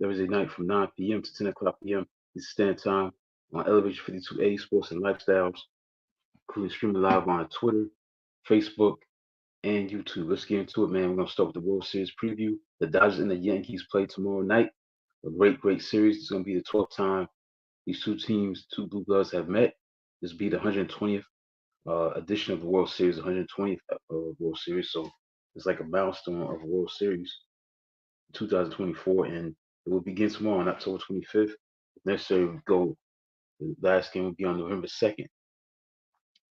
Thursday night from 9 p.m. to 10 o'clock p.m. Eastern Standard Time on Elevation 52A Sports and Lifestyles, including streaming live on Twitter, Facebook, and YouTube. Let's get into it, man. We're gonna start with the World Series preview. The Dodgers and the Yankees play tomorrow night. A great series. It's gonna be the 12th time these two teams, two blue bloods, have met. This will be the 120th edition of the World Series, 120th World Series. So it's like a milestone of a World Series, 2024, and it will begin tomorrow on October 25th. If necessary, we go. The last game will be on November 2nd.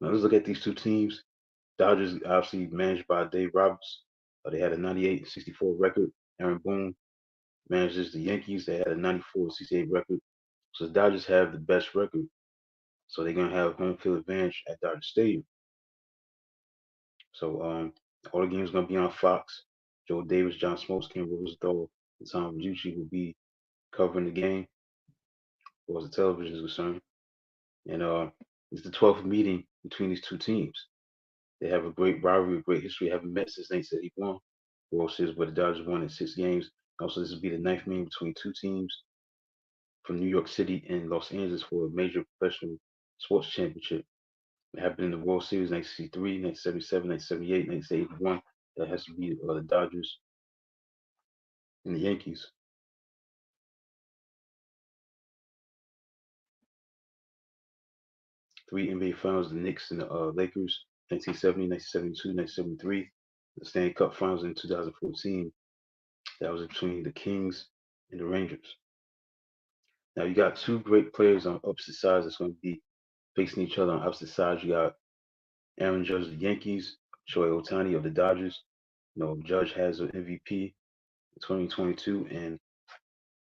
Now let's look at these two teams. Dodgers obviously managed by Dave Roberts. They had a 98-64 record. Aaron Boone manages the Yankees. They had a 94-68 record. So the Dodgers have the best record. So they're gonna have home field advantage at Dodger Stadium. So all the games gonna be on Fox. Joe Davis, John Smoltz, Ken Rosenthal, and Tom Verducci will be covering the game as far as the television is concerned. And it's the 12th meeting between these two teams. They have a great rivalry, a great history. They haven't met since 1971 World Series, where the Dodgers won in 6 games. Also, this will be the ninth meeting between two teams from New York City and Los Angeles for a major professional sports championship. It happened in the World Series 1963, 1977, 1978, 1981. That has to be the Dodgers and the Yankees. Three NBA Finals, the Knicks and the Lakers, 1970, 1972, 1973. The Stanley Cup Finals in 2014. That was between the Kings and the Rangers. Now you got two great players on opposite sides that's going to be facing each other on opposite sides. You got Aaron Judge of the Yankees, Shohei Ohtani of the Dodgers. Judge has an MVP in 2022, and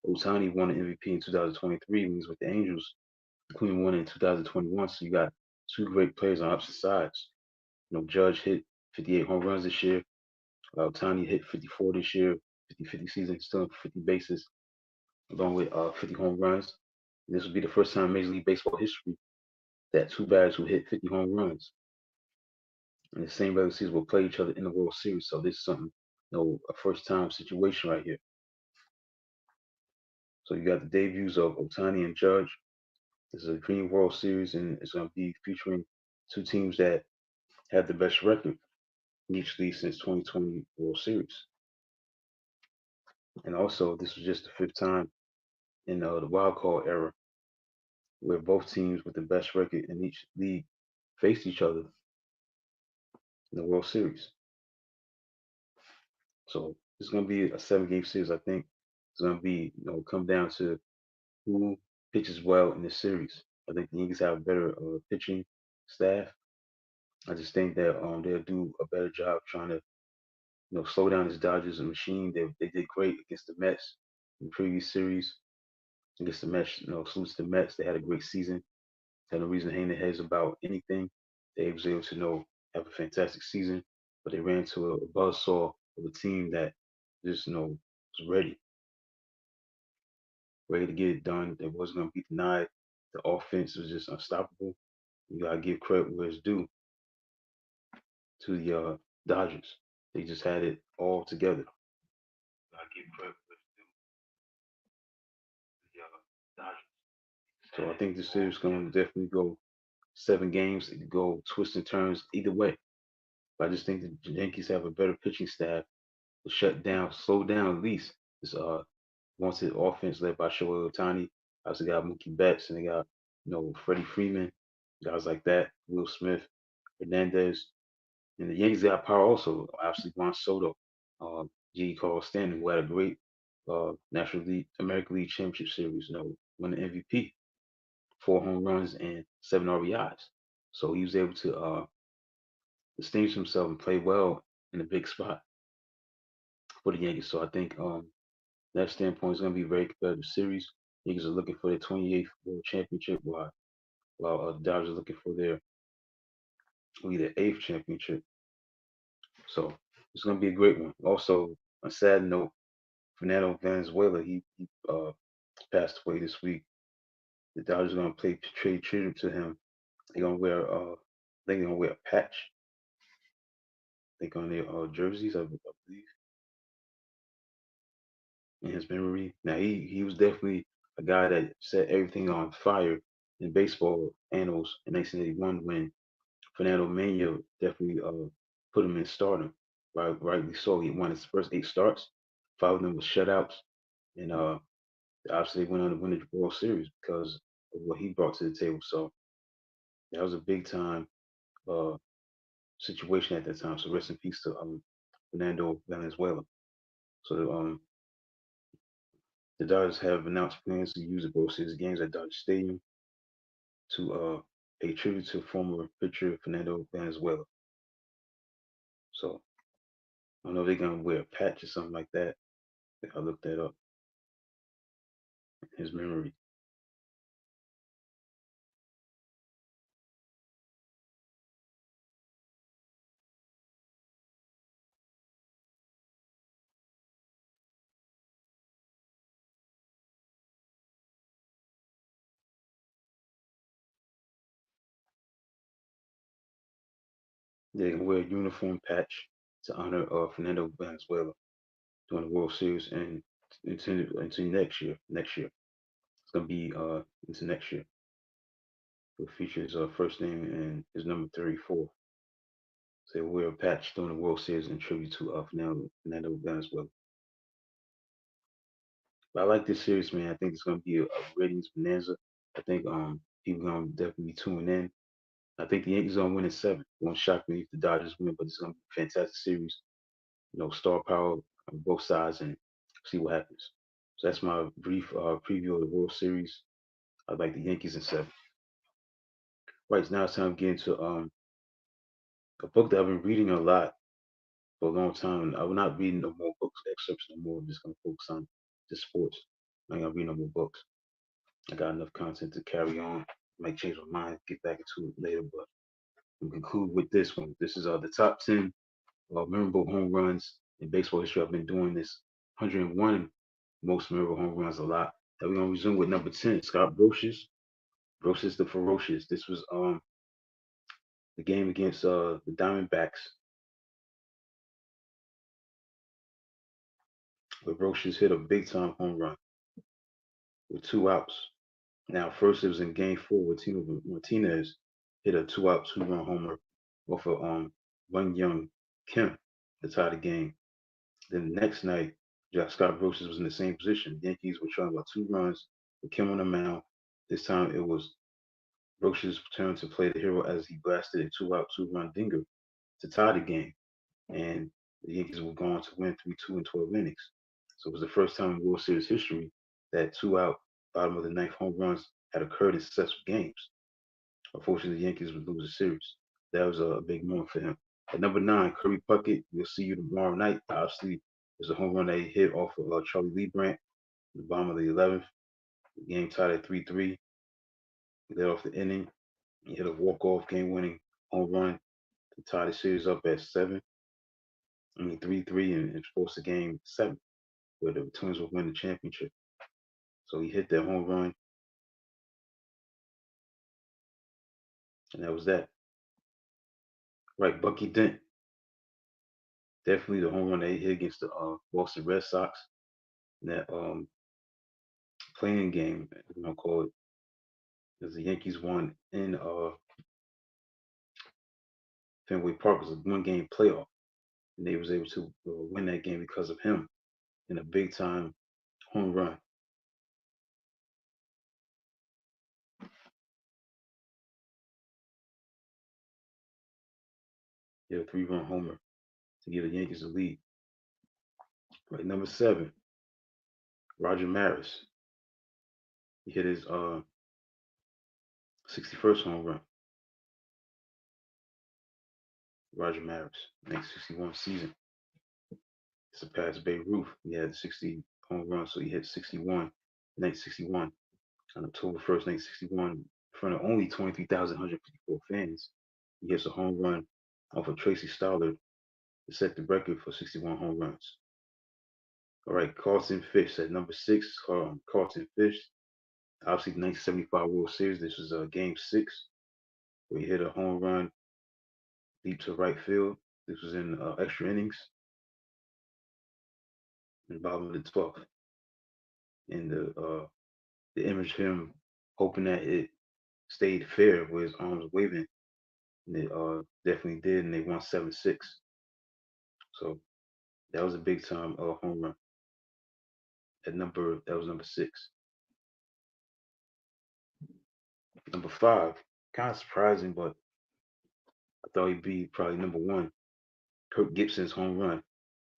Ohtani won an MVP in 2023 when he was with the Angels, including one in 2021. So you got two great players on opposite sides. Judge hit 58 home runs this year. Ohtani hit 54 this year, 50-50 season, still 50 bases, along with 50 home runs. And this will be the first time in Major League Baseball history that two batters who hit 50 home runs in the same regular season will play each other in the World Series. So this is something, a first time situation right here. So you got the debuts of Ohtani and Judge. This is a Green World Series, and it's going to be featuring two teams that have the best record in each league since 2020 World Series. And also, this was just the fifth time in the wild card era where both teams with the best record in each league faced each other in the World Series. So it's going to be a 7-game series. I think it's going to be, come down to who pitches well in this series. I think the Yankees have a better pitching staff. I just think that they'll do a better job trying to, slow down this Dodgers machine. They did great against the Mets in the previous series. Against the Mets, salutes to the Mets. They had a great season. Had no reason to hang their heads about anything. They was able to have a fantastic season, but they ran into a buzzsaw of a team that just was ready to get it done. It wasn't going to be denied. The offense was just unstoppable. You gotta give credit where it's due to the Dodgers. They just had it all together. Gotta give credit where it's due to the Dodgers. So I think this series is going to definitely go 7 games. It could go twists and turns either way. But I just think the Yankees have a better pitching staff to shut down, slow down at least this wanted offense led by Shohei Ohtani. Obviously got Mookie Betts and they got Freddie Freeman, guys like that, Will Smith, Hernandez, and the Yankees got power also. Obviously Juan Soto, G. Carl Stanton, who had a great National League, American League Championship Series, won the MVP, 4 home runs and 7 RBIs. So he was able to distinguish himself and play well in a big spot for the Yankees. So I think that standpoint is going to be a very competitive series. Yankees are looking for their 28th World Championship, while the Dodgers are looking for their eighth championship. So it's going to be a great one. Also, on a sad note, Fernando Valenzuela he passed away this week. The Dodgers are going to trade tribute to him. They're going to wear I think they're going to wear a patch. I think on their jerseys, I believe. in his memory. Now he was definitely a guy that set everything on fire in baseball annals in 1981 when Fernando Mania definitely put him in stardom. Rightly so. He won his first 8 starts. 5 of them was shutouts, and obviously they went on to win the World Series because of what he brought to the table. So that was a big time uh, situation at that time. So rest in peace to Fernando Valenzuela. So the Dodgers have announced plans to use the World Series games at Dodger Stadium to pay tribute to former pitcher Fernando Valenzuela. So I don't know if they're gonna wear a patch or something like that. I looked that up in his memory. They're gonna wear a uniform patch to honor Fernando Valenzuela during the World Series and into next year. Next year it's gonna be into next year. It features first name and his number 34. So they wear a patch during the World Series in tribute to Fernando Valenzuela. But I like this series, man. I think it's gonna be a ratings bonanza. I think people gonna definitely be tuning in. I think the Yankees gonna win in 7. It won't shock me if the Dodgers win, but it's gonna be a fantastic series. Star power on both sides and see what happens. So that's my brief preview of the World Series. I like the Yankees in 7. Right now it's time to get into a book that I've been reading a lot for a long time. I'm not reading no more books, excerpts no more. I'm just gonna focus on just sports. I ain't gonna read no more books. I got enough content to carry on. Might change my mind, get back into it later, but we conclude with this one. This is the top 10 memorable home runs in baseball history. I've been doing this 101 most memorable home runs a lot. And we're gonna resume with number 10, Scott Brosius. Brosius the Ferocious. This was the game against the Diamondbacks where Brosius hit a big time home run with 2 outs. Now, first it was in Game 4 where Tino Martinez hit a 2-out 2-run homer off of One Young Kim to tie the game. Then the next night, Scott Brosius was in the same position. The Yankees were trying about 2 runs with Kim on the mound. This time it was Brosius' turn to play the hero as he blasted a 2-out 2-run dinger to tie the game. And the Yankees were going to win 3-2 in 12 innings. So it was the first time in World Series history that 2-out bottom of the ninth home runs had occurred in successful games. Unfortunately, the Yankees would lose the series. That was a big moment for him. At number 9, Kirby Puckett. We'll see you tomorrow night. Obviously, there's a home run that he hit off of Charlie Leibrandt in the bottom of the 11th. The game tied at 3-3. He led off the inning. He hit a walk-off game-winning home run to tie the series up at 7. 3-3, and forced the game 7, where the Twins would win the championship. So he hit that home run, and that was that. Right, Bucky Dent. Definitely the home run that he hit against the Boston Red Sox in that playing game, you know, call it, as the Yankees won in Fenway Park. It was a one-game playoff, and they was able to win that game because of him in a big-time home run. He hit a 3-run homer to give the Yankees the lead. Right, number 7, Roger Maris. He hit his 61st home run. Roger Maris, 1961 season. Surpassed Babe Ruth. He had 60 home runs, so he hit 61 in 1961 on October 1st, 1961, in front of only 23,154 fans. He hits a home run off of Tracy Stollard to set the record for 61 home runs. All right, Carlton Fish at number 6. Carlton Fish, obviously the 1975 World Series. This was Game 6, where he hit a home run deep to right field. This was in extra innings in the bottom of the 12th. and the image of him hoping that it stayed fair with his arms waving, and it definitely did, and they won 7-6. So that was a big time home run. That was number 6. Number 5, kind of surprising, but I thought he'd be probably number 1. Kirk Gibson's home run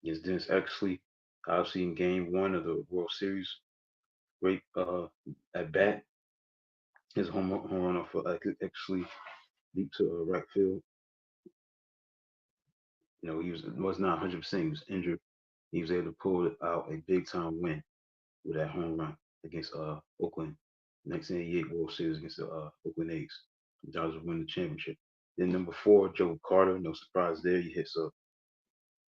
against Dennis Eckersley, obviously in Game 1 of the World Series. Great at bat. His home run off of Eckersley deep to right field. You know, he was not 100%. He was injured. He was able to pull out a big time win with that home run against Oakland, 1988 World Series against the Oakland A's. The Dodgers win the championship. Then number 4, Joe Carter. No surprise there. He hits a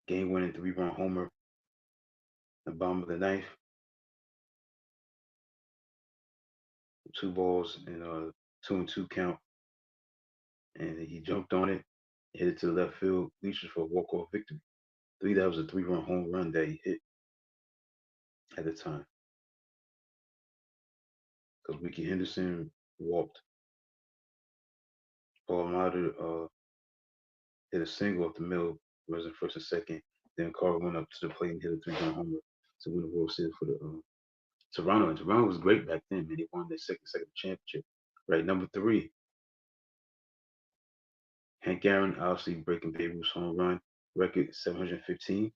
game-winning 3-run homer in the bottom of the ninth. 2 balls and 2-2 count, and he jumped on it, hit it to the left field bleachers for a walk-off victory. That was a 3-run home run that he hit at the time because Ricky Henderson walked. Paul Mauder hit a single up the middle, runners in first and second. Then Carter went up to the plate and hit a 3-run homer to win the World Series for the Toronto. And Toronto was great back then, man. They won their second championship. Right, number 3, Hank Aaron, obviously breaking Babe Ruth's home run record, 715. It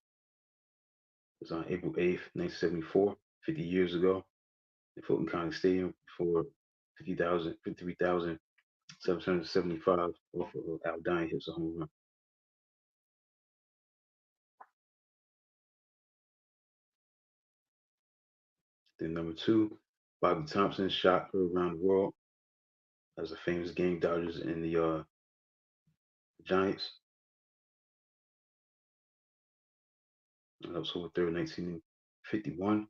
was on April 8th, 1974, 50 years ago, in Fulton County Stadium for 53,775 off of Al Dine hits a home run. Then number 2, Bobby Thompson shot her around the world. That was a famous game, Dodgers and the Giants. On October 3rd, 1951.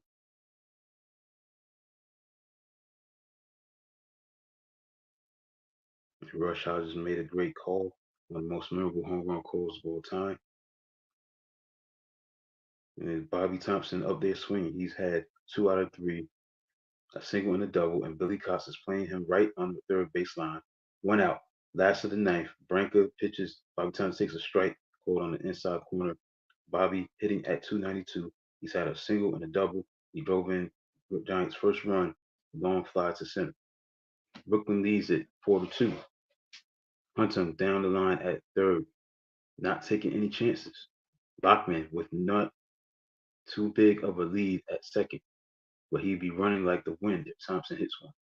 Rashad just made a great call, one of the most memorable home run calls of all time. And then Bobby Thompson up there swinging. He's had 2 out of 3, a single and a double, and Billy Cox is playing him right on the third baseline. 1 out. Last of the ninth. Branca pitches. Bobby Thompson takes a strike, called on the inside corner. Bobby hitting at 292. He's had a single and a double. He drove in the Giants' first run, long fly to center. Brooklyn leads it 4-2. Hunter down the line at third, not taking any chances. Bachman with not too big of a lead at second, but he'd be running like the wind if Thompson hits one.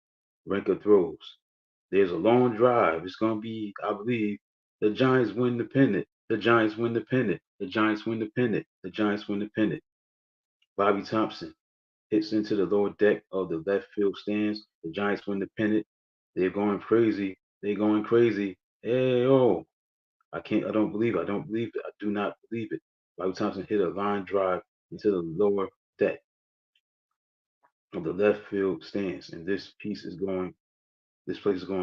Renka throws. There's a long drive. It's going to be, I believe, the Giants win the pennant. The Giants win the pennant. The Giants win the pennant. The Giants win the pennant. Bobby Thompson hits into the lower deck of the left field stands. The Giants win the pennant. They're going crazy. They're going crazy. Hey, oh, I don't believe it. I don't believe it. I do not believe it. Bobby Thompson hit a line drive into the lower deck of the left field stands. And this place is going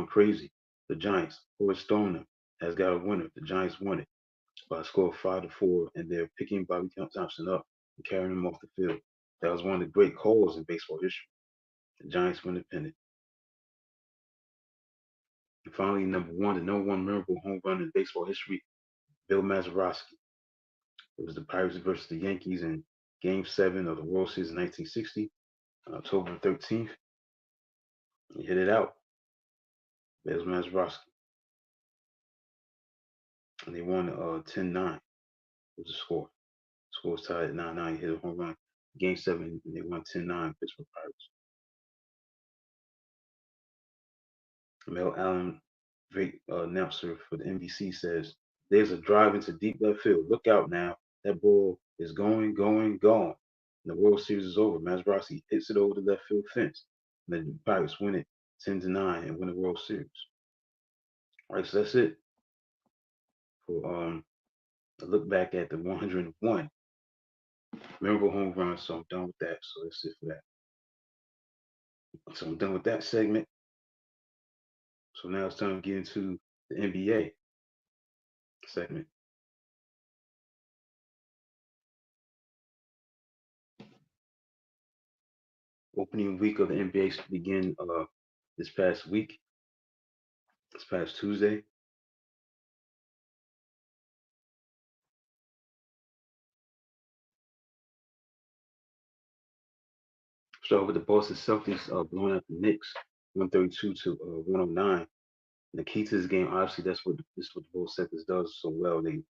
crazy. The Giants, Horace Stoner, has got a winner. The Giants won it by a score of 5-4, and they're picking Bobby Thompson up and carrying him off the field. That was one of the great calls in baseball history. The Giants win the pennant. And finally, the number one memorable home run in baseball history, Bill Mazeroski. It was the Pirates versus the Yankees in Game 7 of the World Series in 1960, October 13th. He hit it out. Bill Mazeroski. And they won 10-9 was the score. The score was tied at 9-9. He hit a home run. Game 7, and they won 10-9 Pittsburgh Pirates. Mel Allen, great announcer for the NBC, says, "There's a drive into deep left field. Look out now. That ball is going, going, gone." And the World Series is over. Mazeroski hits it over the left field fence. And the Pirates win it 10-9 and win the World Series. All right, so that's it for a look back at the 101 memorable home runs. So I'm done with that. So that's it for that. So I'm done with that segment. So now it's time to get into the NBA segment. Opening week of the NBA began this past week, this past Tuesday. Start with the Boston Celtics blowing out the Knicks 132 to 109. And the key to this game, obviously, this what the Boston Celtics does so well. They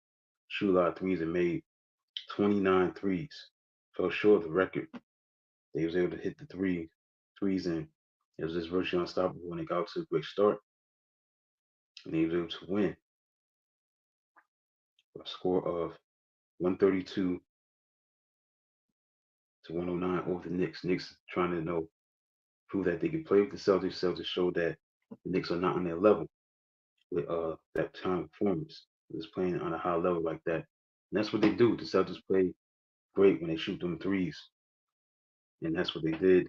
shoot a lot of threes and made 29 threes. Fell short of the record. They was able to hit the threes and it was just virtually unstoppable when they got to a great start. And they was able to win a score of 132 to 109 over the Knicks. Knicks trying to prove that they can play with the Celtics. Celtics showed that the Knicks are not on their level with that time performance. Just playing on a high level like that. And that's what they do. The Celtics play great when they shoot them threes. And that's what they did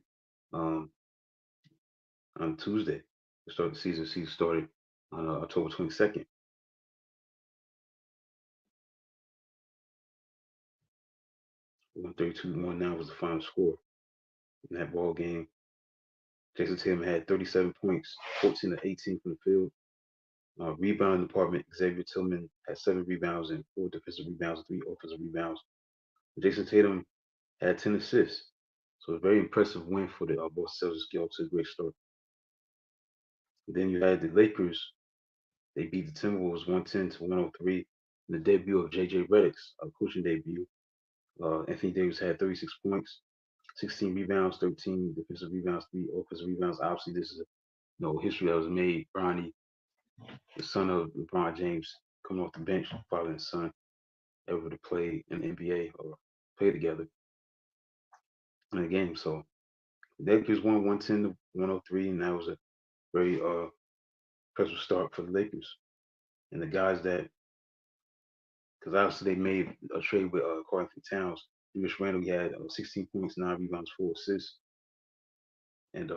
um, on Tuesday to start the season. The season started on October 22nd. 132 to 1-9 was the final score in that ball game. Jason Tatum had 37 points, 14 to 18 from the field. Rebounding department, Xavier Tillman had 7 rebounds and 4 defensive rebounds and 3 offensive rebounds. Jason Tatum had 10 assists. So a very impressive win for the Boston Celtics, get off to a great start. And then you had the Lakers. They beat the Timberwolves 110 to 103 in the debut of J.J. Redick's coaching debut. Anthony Davis had 36 points, 16 rebounds, 13 defensive rebounds, 3 offensive rebounds. Obviously, this is history that was made. Bronny, the son of LeBron James, coming off the bench, father and son, ever to play in the NBA or play together in a game. So the Lakers won 110 to 103, and that was a very impressive start for the Lakers. And the guys that, because obviously they made a trade with Karl Anthony Towns. Julius Randle, he had 16 points, 9 rebounds, 4 assists, and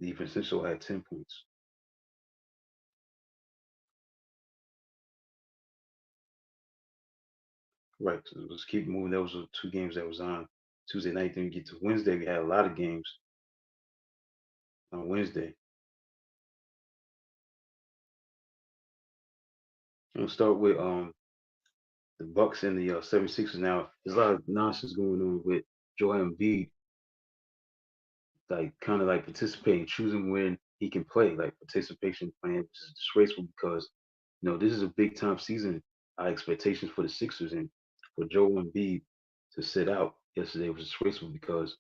DiVincenzo had 10 points. Right. So let's keep moving. Those were 2 games that was on Tuesday night. Then we get to Wednesday. We had a lot of games on Wednesday. I'm gonna start with the Bucks and the 76ers. Now, there's a lot of nonsense going on with Joel Embiid, like kind of like participating, choosing when he can play, like participation plan, which is disgraceful because this is a big time season. Our expectations for the Sixers and for Joel Embiid to sit out yesterday was disgraceful because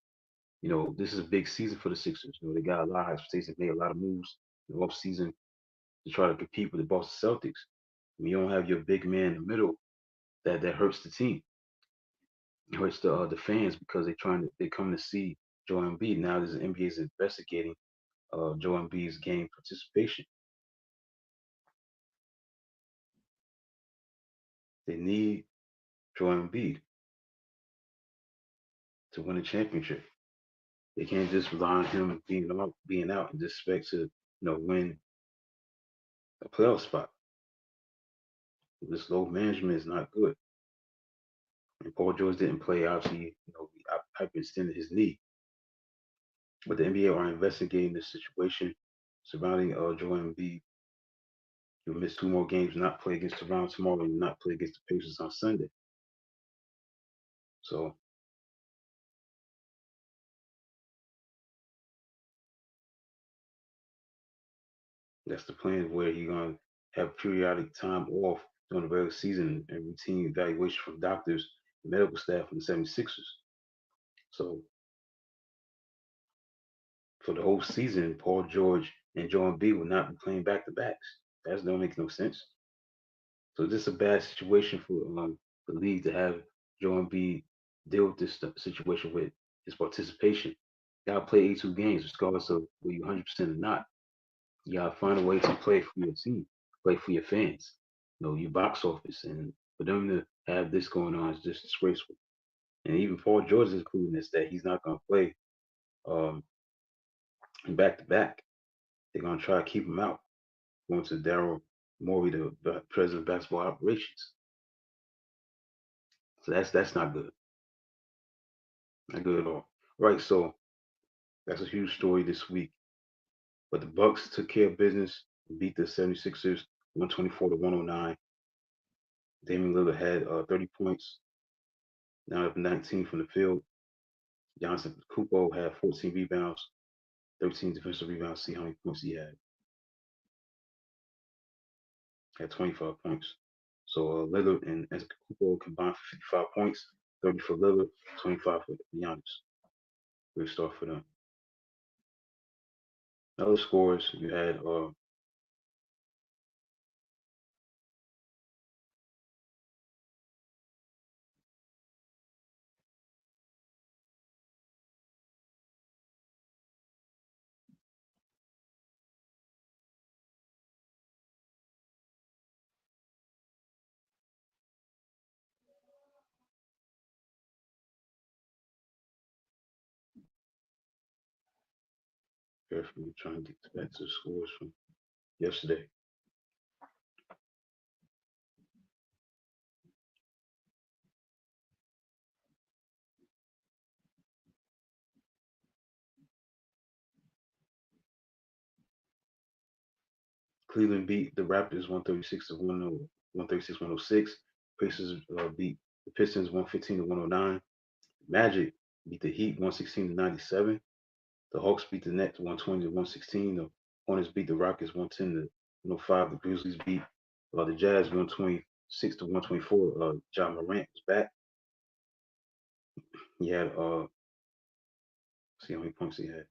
this is a big season for the Sixers. They got a lot of expectations, made a lot of moves in the off season to try to compete with the Boston Celtics. When you don't have your big man in the middle, that hurts the team. It hurts the fans because they come to see Joel Embiid. Now the NBA is investigating Joel Embiid's game participation. They need Joel Embiid to win a championship. They can't just rely on him being out and just expect to win a playoff spot. This low management is not good. And Paul George didn't play. Obviously, he hyperextended his knee. But the NBA are investigating this situation surrounding Joel Embiid. He'll miss 2 more games, not play against Toronto tomorrow, and not play against the Pacers on Sunday. So that's the plan where he's gonna have periodic time off during the regular season and routine evaluation from doctors and medical staff from the 76ers. So for the whole season, Paul George and Joel Embiid will not be playing back to backs. That don't make no sense. So this is a bad situation for the league to have Joel Embiid deal with this situation with his participation. You gotta play 82 games, regardless of whether you're 100% or not. You gotta find a way to play for your team, play for your fans, your box office, and for them to have this going on is just disgraceful. And even Paul George is including this that he's not gonna play um, back to back. They're gonna try to keep him out. Going to Daryl Morey, the president of basketball operations. So that's not good. Not good at all. Right. So That's a huge story this week. But the Bucks took care of business and beat the 76ers 124 to 109. Damian Lillard had 30 points, 9 of 19 from the field. Giannis Kupo had 14 rebounds, 13 defensive rebounds. See how many points he had. Had 25 points. So Lillard and Kupo combined for 55 points, 30 for Lillard, 25 for Giannis. Great start for them. Other scores you had carefully trying to get back to the scores from yesterday. Cleveland beat the Raptors 136 to 136 106. Pacers beat the Pistons 115 to 109. Magic beat the Heat 116 to 97. The Hawks beat the Nets 120 to 116. The Hornets beat the Rockets 110 to 105. The Grizzlies beat the Jazz 126 to 124. John Morant was back. He had see how many points he had.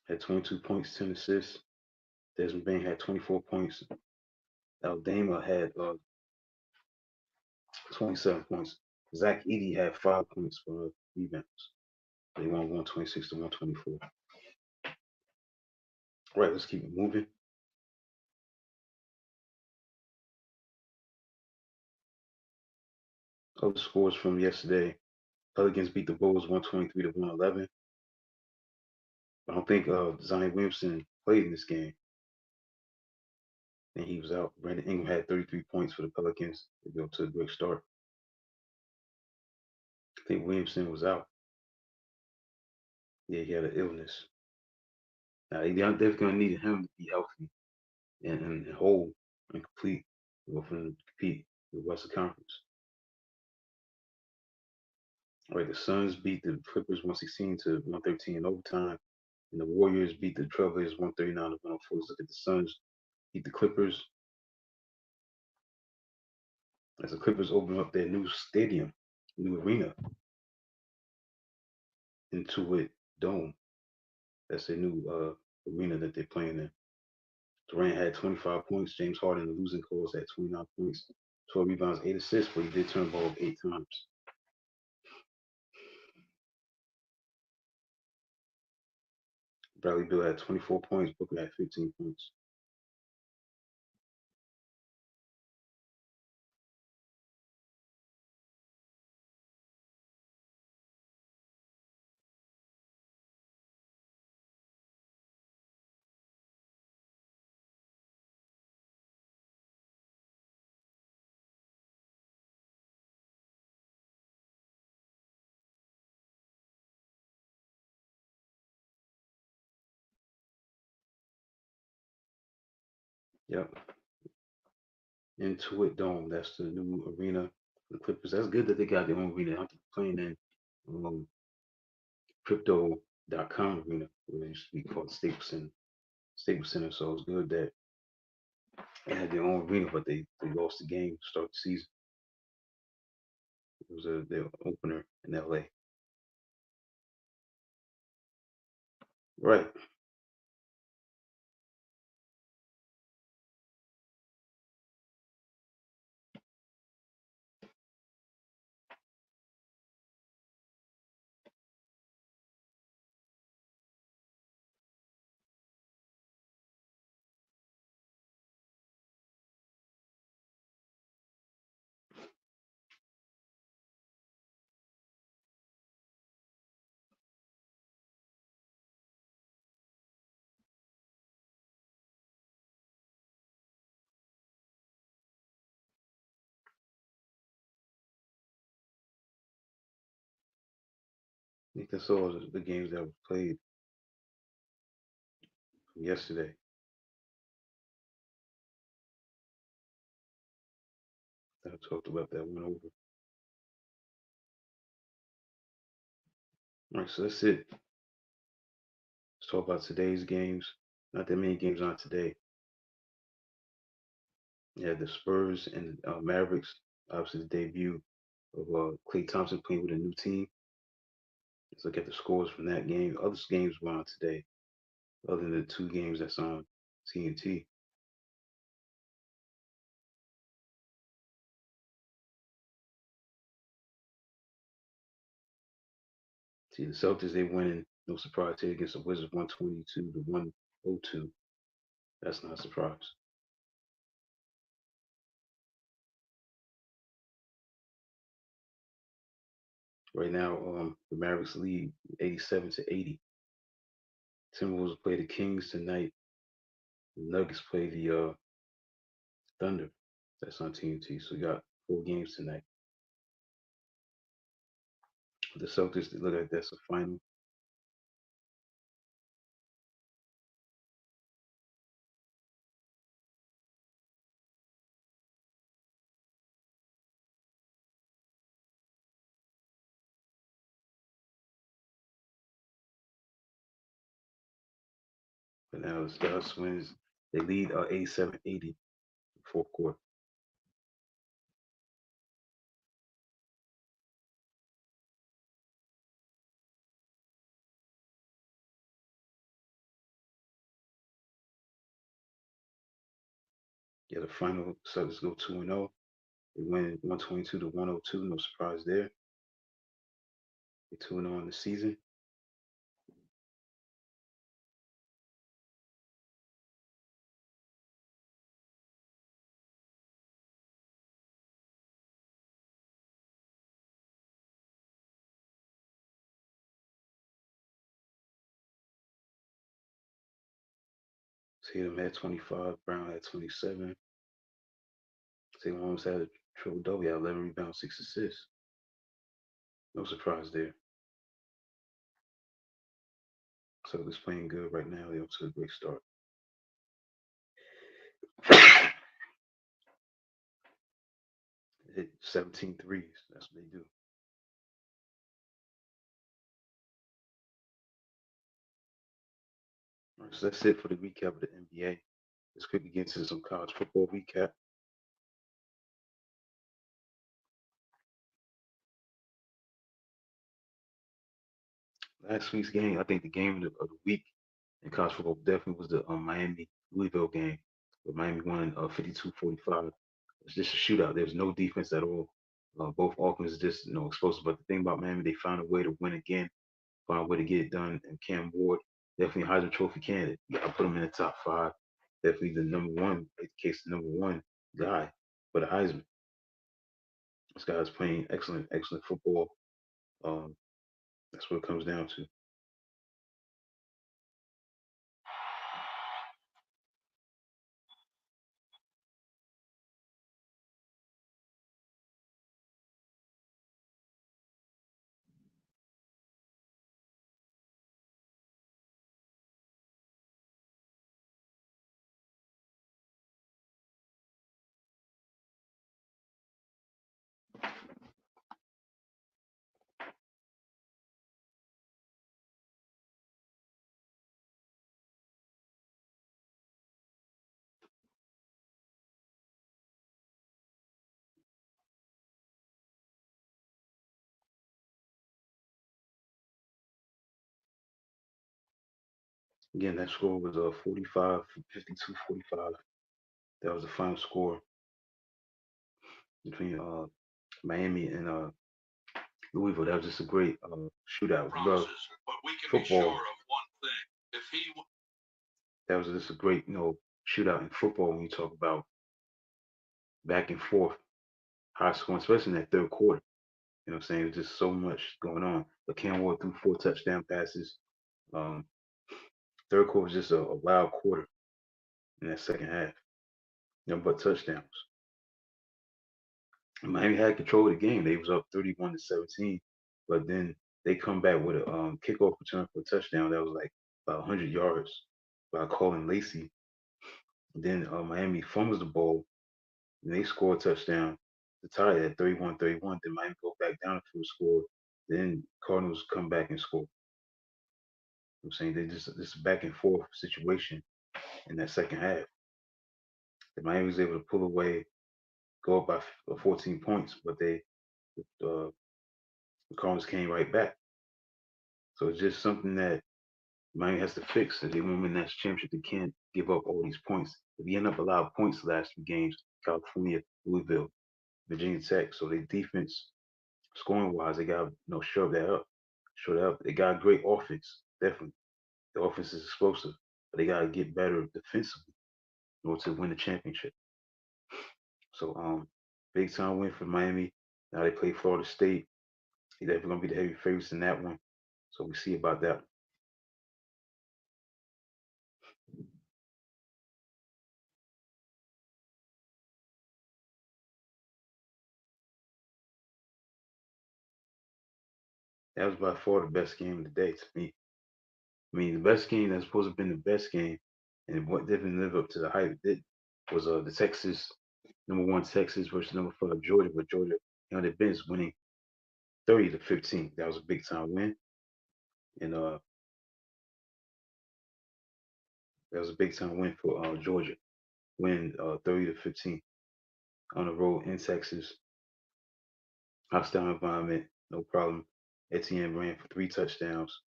Had 22 points, 10 assists. Desmond Bain had 24 points. Aldama had 27 points. Zach Edey had 5 points for rebounds. They won 126 to 124. Right, let's keep it moving. Other scores from yesterday. Pelicans beat the Bulls 123 to 111. I don't think Zion Williamson played in this game. And he was out. Brandon Ingram had 33 points for the Pelicans. They go to a great start. I think Williamson was out. Yeah, he had an illness. Now, they're going to need him to be healthy and whole and complete for them to compete with the Western Conference. All right, the Suns beat the Clippers 116 to 113 in overtime. And the Warriors beat the Trailblazers 139 to 104. Let's look at the Suns beat the Clippers as the Clippers open up their new stadium, new arena, Intuit Dome. That's their new arena that they're playing in. Durant had 25 points. James Harden, the losing cause, had 29 points, 12 rebounds, 8 assists, but he did turn the ball 8 times. Bradley Beal had 24 points. Booker had 15 points. Yep. Intuit Dome. That's the new arena for the Clippers. That's good that they got their own arena. I'm playing in crypto.com arena, where they used to be called Staples Center. So it's good that they had their own arena, but they lost the game to start the season. It was their opener in LA. Right. think that's all the games that were played from yesterday. I talked about that one over. All right, so that's it. Let's talk about today's games. Not that many games on today. Yeah, the Spurs and Mavericks. Obviously, the debut of Klay Thompson playing with a new team. Let's look at the scores from that game. Other games were on today, other than the two games that's on TNT. See, the Celtics, they winning, no surprise here against the Wizards 122 to 102. That's not a surprise. Right now, the Mavericks lead 87 to 80. Timberwolves play the Kings tonight. The Nuggets play the Thunder. That's on TNT. So we got 4 games tonight. The Celtics, they look like that's a final. But now the Dallas wins. They lead 87-80 fourth quarter. Yeah, the final Celtics go 2-0. They win 122 to 102. No surprise there. They 2-0 in the season. Tatum had 25. Brown had 27. Tatum almost had a triple double. He had 11 rebounds, 6 assists. No surprise there. Celtics playing good right now. They're off to a great start. Hit 17 threes. That's what they do. All right, so that's it for the recap of the NBA. Let's quickly get into some college football recap. Last week's game, I think the game of the week in college football definitely was the Miami Louisville game. But Miami won 52-45. It's just a shootout. There was no defense at all. Both offenses just explosive. But the thing about Miami, they found a way to win again, found a way to get it done. And Cam Ward, definitely Heisman Trophy candidate. Yeah, I put him in the top 5. Definitely the number one, in case the number one guy for the Heisman. This guy's playing excellent, excellent football. Um, that's what it comes down to. Again, that score was 45, 52, 45. That was the final score between Miami and Louisville. That was just a great shootout. Love football. That was just a great, shootout in football when you talk about back and forth, high scoring, especially in that third quarter. You know what I'm saying? There's just so much going on. But Cam Ward threw 4 touchdown passes. Um, third quarter was just a wild quarter in that second half. But touchdowns. Miami had control of the game. They was up 31 to 17, but then They come back with a kickoff return for a touchdown that was like about 100 yards by calling Lacey. Then Miami fumbles the ball and they score a touchdown to tie it at 31-31. Then Miami go back down the field, score. Then Cardinals come back and score. I'm saying they just this back and forth situation in that second half. The Miami was able to pull away, go up by 14 points, but uh, the Cardinals came right back. So it's just something that Miami has to fix. If they want to win that championship, they can't give up all these points. If you end up a lot of points the last 2 games, California, Louisville, Virginia Tech, so their defense, scoring wise, they got shove that up. Shove that up. They got a great offense, definitely. The offense is explosive, but they gotta get better defensively in order to win the championship. So big time win for Miami. Now they play Florida State. They're definitely gonna be the heavy favorites in that one. So we see about that. That was by far the best game of the day to me. I mean, the best game that's supposed to have been the best game, and what didn't live up to the hype it did was the Texas #1 Texas versus #5 Georgia, but Georgia held their business, winning 30-15. That was a big time win, and that was a big time win for Georgia, winning 30-15 on the road in Texas. Hostile environment, no problem. Etienne ran for 3 touchdowns.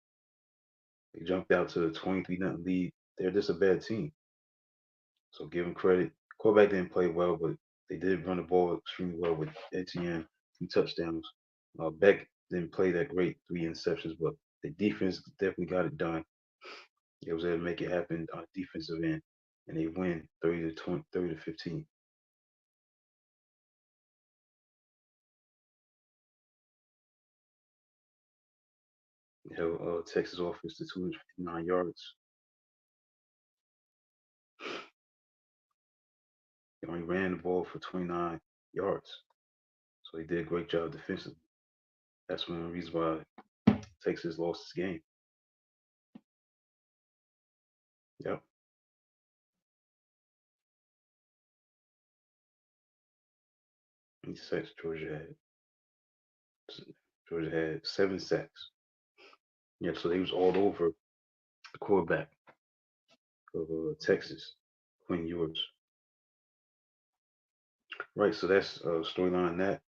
They jumped out to a 23-0 lead. They're just a bad team. So give them credit. Quarterback didn't play well, but they did run the ball extremely well with Etienne, 2 touchdowns. Beck didn't play that great, 3 interceptions, but the defense definitely got it done. They was able to make it happen on the defensive end, and they win 30-20, 30-15. They held Texas offense to 259 yards. They only ran the ball for 29 yards, so they did a great job defensively. That's one of the reasons why Texas lost this game. Yep. He sacks Georgia had 7 sacks. Yeah, so they was all over the quarterback of Texas, Quinn Ewers. Right, so that's storyline that.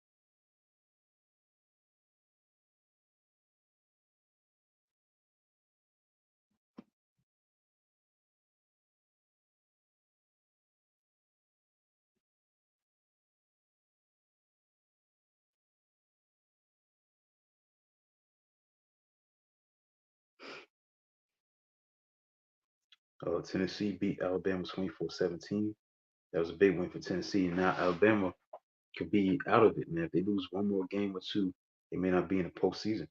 Tennessee beat Alabama 24-17. That was a big win for Tennessee. And now Alabama could be out of it, man. If they lose one more game or two, they may not be in the postseason.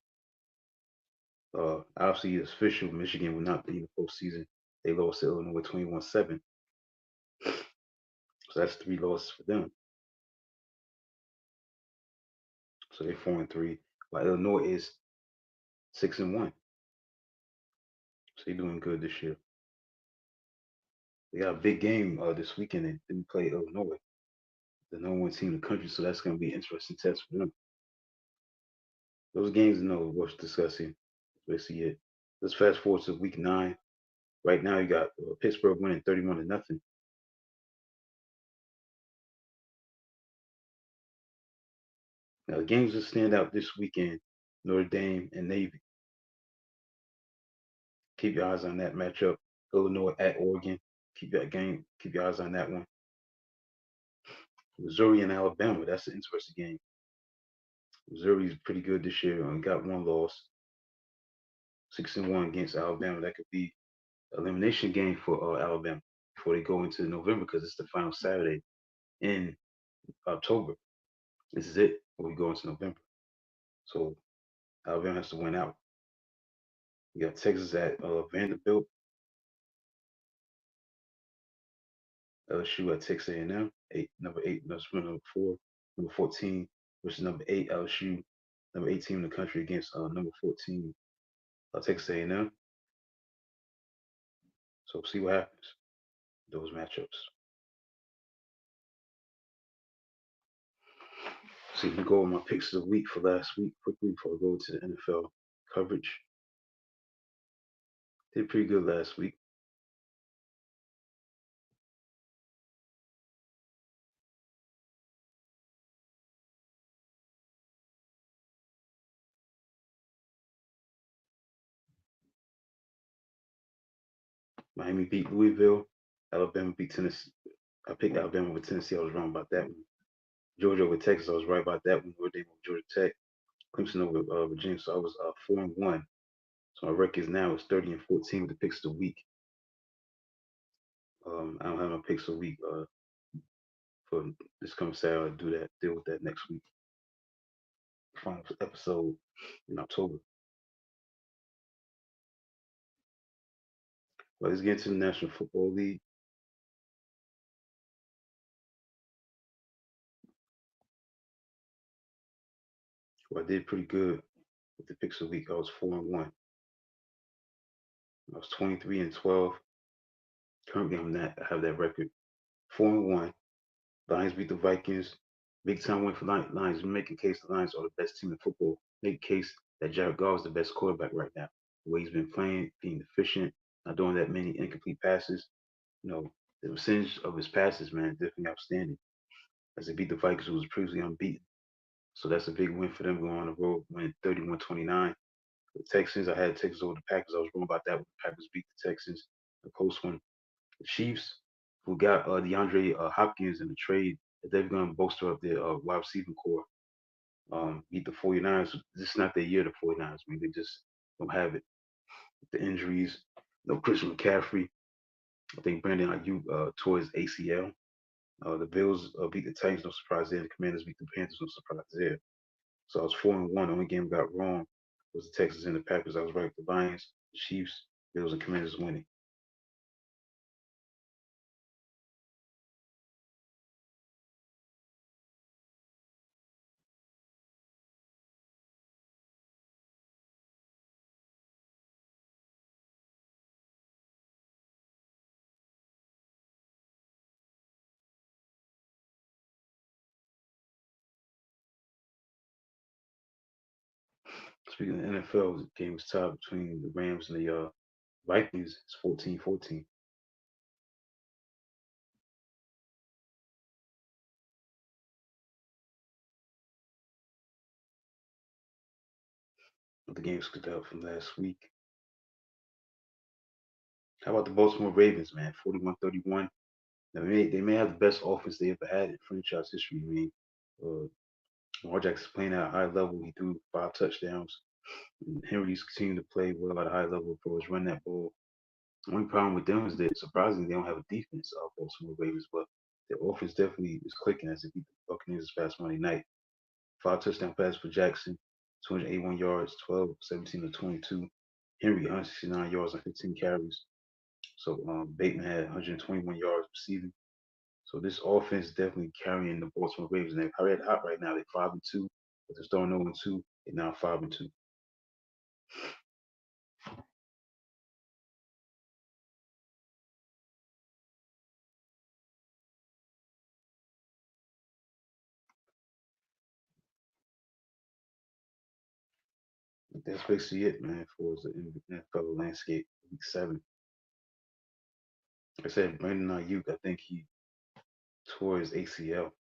Obviously, it's official. Michigan will not be in the postseason. They lost to Illinois 21-7. So that's 3 losses for them. So they're 4-3. While Illinois is 6-1. So they're doing good this year. They got a big game this weekend. They play Illinois, the #1 team in the country. So that's going to be an interesting test for them. Those games, worth discussing. Basically it. Let's fast forward to week 9. Right now, you got Pittsburgh winning 31-0. Now, the games that stand out this weekend: Notre Dame and Navy. Keep your eyes on that matchup. Illinois at Oregon. Keep your eyes on that one. Missouri and Alabama. That's an interesting game. Missouri's pretty good this year. Only got 1 loss. 6-1 against Alabama. That could be an elimination game for Alabama before they go into November because it's the final Saturday in October. This is it before we go into November. So Alabama has to win out. You got Texas at Vanderbilt, LSU at Texas A&M, number 8, number 4, number 14 versus number 8 LSU. number 18 in the country against number 14, Texas A&M. So see what happens those matchups. So you go with my picks of the week for last week quickly before I go to the NFL coverage. Did pretty good last week. Miami beat Louisville. Alabama beat Tennessee. I picked Alabama with Tennessee. I was wrong about that one. Georgia with Texas. I was right about that one. Notre Dame with Georgia Tech. Clemson over Virginia. So I was 4-1. So my record now is 30-14 with the picks of the week. I don't have my picks of the week for this coming Saturday. I'll deal with that next week. Final episode in October. But let's get into the National Football League. Well, I did pretty good with the picks of the week. I was 4-1. I was 23-12. Currently, I have that record 4-1. Lions beat the Vikings. Big time win for Lions. Make a case the Lions are the best team in football. Make a case that Jared Goff is the best quarterback right now. The way he's been playing, being efficient, not doing that many incomplete passes. You know, the percentage of his passes, man, definitely outstanding. As they beat the Vikings, who was previously unbeaten. So that's a big win for them going on the road, win 31-29. The Texans, I had Texans over the Packers. I was wrong about that when the Packers beat the Texans. A close one. The Chiefs, who got DeAndre Hopkins in the trade, they're going to bolster up their wide receiving core. Beat the 49ers. This is not their year, the 49ers. I mean, they just don't have it. The injuries, no Christian McCaffrey. I think Brandon Ayuk tore his ACL. The Bills beat the Titans, no surprise there. The Commanders beat the Panthers, no surprise there. So I was 4-1. The only game I got wrong was the Texans and the Packers. I was right with the Lions, the Chiefs, Bills, and Commanders winning. Speaking of the NFL, the game was tied between the Rams and the Vikings. It's 14-14. The game stood out from last week. How about the Baltimore Ravens, man? 41-31. They may have the best offense they ever had in franchise history. I mean, Lamar Jackson's playing at a high level. He threw 5 touchdowns. And Henry's continuing to play well at a high level for us, run that ball. The only problem with them is that surprisingly they don't have a defense, Baltimore Ravens, but their offense definitely is clicking as they beat the Buccaneers this past Monday night. 5 touchdown passes for Jackson, 281 yards, 12, 17 to 22. Henry, 169 yards and 15 carries. So Bateman had 121 yards receiving. So this offense is definitely carrying the Baltimore Ravens. And they're red hot right now. They're 5-2, but they're starting 0-2. They're now 5-2. That's basically it, man, for the NFL landscape. Week 7. Like I said, Brandon Ayuk, I think he tore his ACL.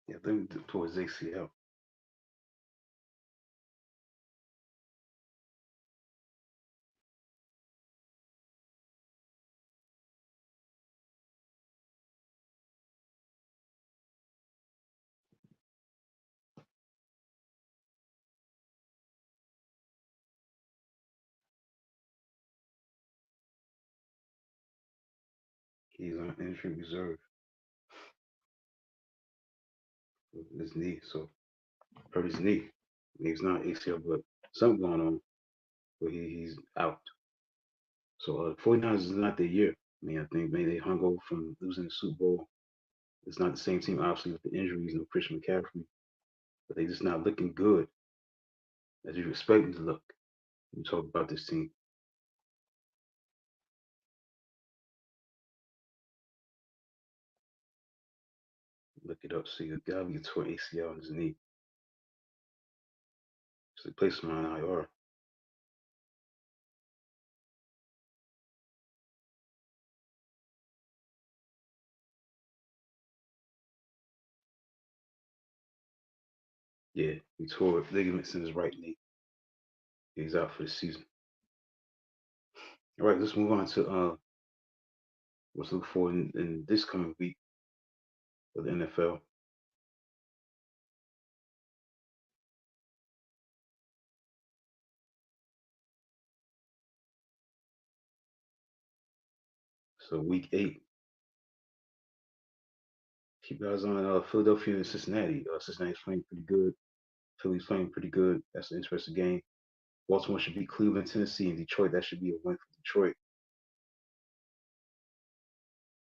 Yeah, I think he tore his ACL. He's on injury reserve with his knee, so hurt his knee. He's not ACL, but something going on, but he's out. So 49ers is not their year. I mean, I think maybe they hung over from losing the Super Bowl. It's not the same team, obviously, with the injuries and Christian McCaffrey, but they just not looking good as you expect them to look. We talk about this team. Look it up. See, the guy gets tore ACL on his knee. So they place him on IR. Yeah, he tore ligaments in his right knee. He's out for the season. All right, let's move on to what's look for in this coming week for the NFL. So week 8, keep your eyes on Philadelphia and Cincinnati. Cincinnati's playing pretty good. Philly's playing pretty good. That's an interesting game. Baltimore should beat Cleveland, Tennessee, and Detroit. That should be a win for Detroit.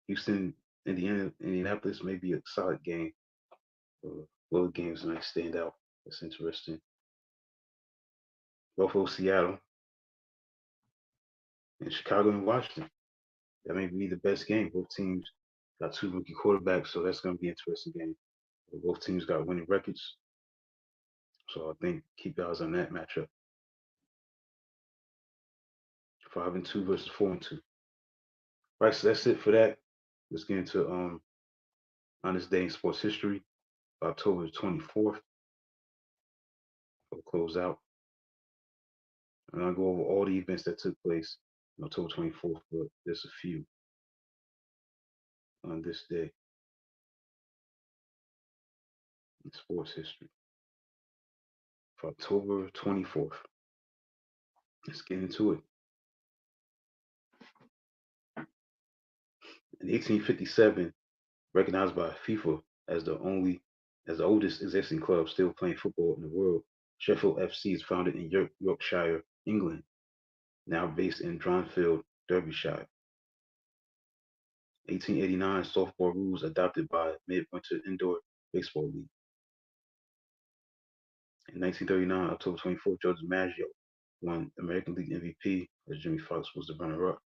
Houston, Indiana, Indianapolis may be a solid game. Both games might stand out. That's interesting. Buffalo, Seattle, and Chicago and Washington. That may be the best game. Both teams got two rookie quarterbacks, so that's going to be an interesting game. Both teams got winning records, so I think keep your eyes on that matchup. 5-2 versus 4-2. Right, so that's it for that. Let's get into on this day in sports history, October 24th. We'll close out. And I'll go over all the events that took place on October 24th, but there's a few on this day in sports history. For October 24th. Let's get into it. In 1857, recognized by FIFA as the oldest existing club still playing football in the world, Sheffield FC is founded in Yorkshire, England, now based in Dronfield, Derbyshire. 1889, softball rules adopted by Midwinter Indoor Baseball League. In 1939, October 24th, George Maggio won American League MVP as Jimmy Fox was the runner-up.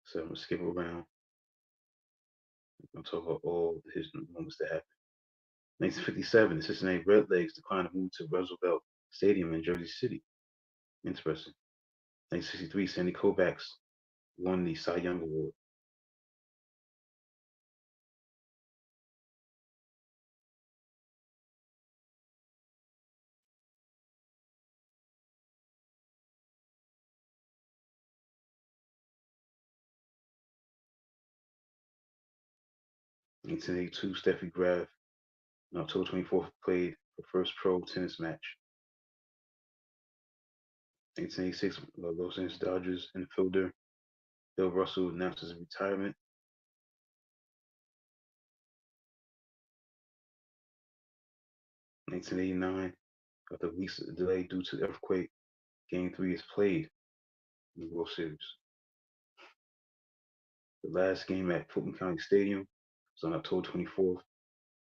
So I'm going to skip around. I'm going to talk about all the history moments that happened. 1957, the Cincinnati Redlegs declined to move to Roosevelt Stadium in Jersey City. Interesting. 1963, Sandy Koufax won the Cy Young Award. 1982, Steffi Graf on October 24th played her first pro tennis match. 1986, Los Angeles Dodgers infielder Bill Russell announced his retirement. 1989, after weeks of delay due to earthquake, Game 3 is played in the World Series. The last game at Fulton County Stadium was on October 24th,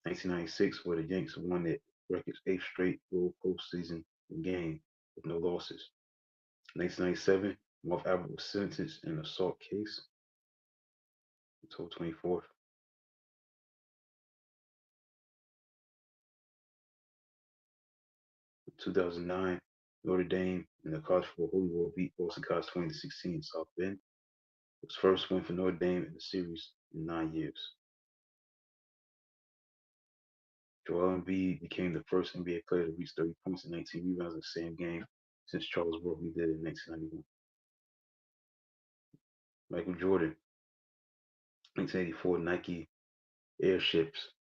1996, where the Yankees won their record's eighth straight World postseason game with no losses. 1997, Marv Albert was sentenced in an assault case. October 24th. 2009, Notre Dame in the College Football Holy War beat Boston College 2016 in South Bend. It was first win for Notre Dame in the series in 9 years. Joel Embiid became the first NBA player to reach 30 points and 19 rebounds in the same game since Charles Barkley did it in 1991. Michael Jordan, 1984 Nike airships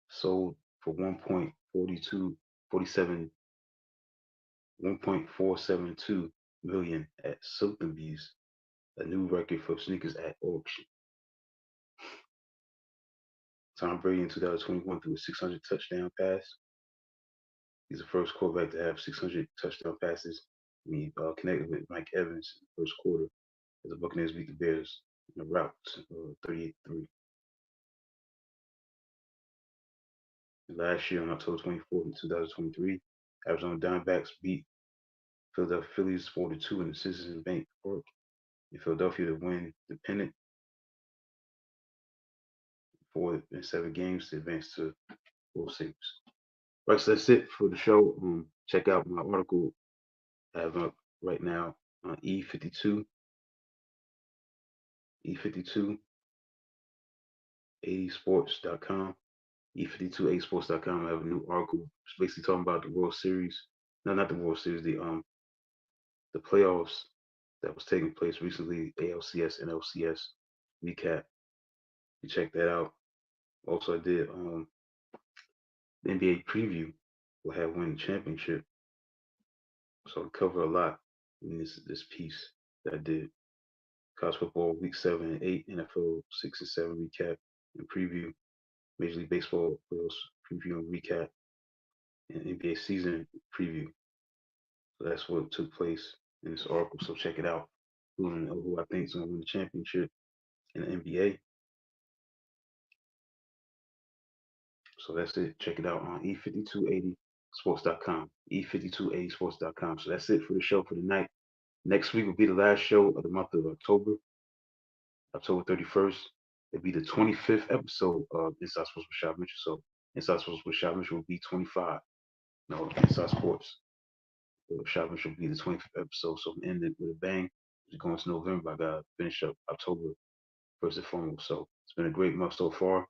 sold for 1.472 million at Sotheby's a new record for sneakers at auction. Tom Brady in 2021 threw a 600 touchdown pass. He's the first quarterback to have 600 touchdown passes. He connected with Mike Evans in the first quarter as the Buccaneers beat the Bears in a rout 38-3. Last year on October 24th, 2023, Arizona Diamondbacks beat Philadelphia Phillies 4-2 in the Citizens Bank Park in Philadelphia to win the pennant 4 in 7 games to advance to World Series. Right, so that's it for the show. Check out my article I have up right now on E52, E5280sports.com, E5280sports.com. I have a new article. It's basically talking about the World Series. No, not the World Series. The playoffs that was taking place recently. ALCS and LCS recap. You check that out. Also, I did the NBA preview. Will have won the championship. So I cover a lot in this piece that I did. College football week 7 and 8, NFL 6 and 7 recap and preview, Major League Baseball playoffs preview and recap, and NBA season preview. So that's what took place in this article. So check it out. Who I think is going to win the championship in the NBA. So that's it. Check it out on E5280sports.com. E5280sports.com. So that's it for the show for tonight. Next week will be the last show of the month of October 31st. It'll be the 25th episode of Inside Sports with Rashad Mitchell. So Inside Sports with Rashad Mitchell will be 25. No, Inside Sports with Rashad Mitchell will be the 25th episode. So I'm ending with a bang. We're going to November. I got to finish up October first and foremost. So it's been a great month so far.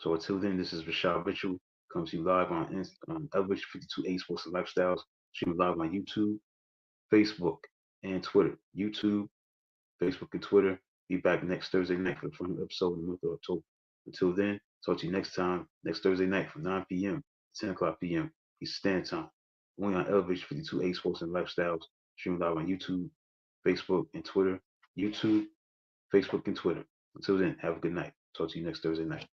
So until then, this is Rashad Mitchell. Comes to you live on Elevation 52A Sports and Lifestyles. Streaming live on YouTube, Facebook, and Twitter. YouTube, Facebook, and Twitter. Be back next Thursday night for the final episode in the month of October. Until then, talk to you next time, next Thursday night from 9 p.m. to 10 o'clock p.m. Eastern Standard Time. Only on Elevation 52A Sports and Lifestyles. Streaming live on YouTube, Facebook, and Twitter. YouTube, Facebook, and Twitter. Until then, have a good night. Talk to you next Thursday night.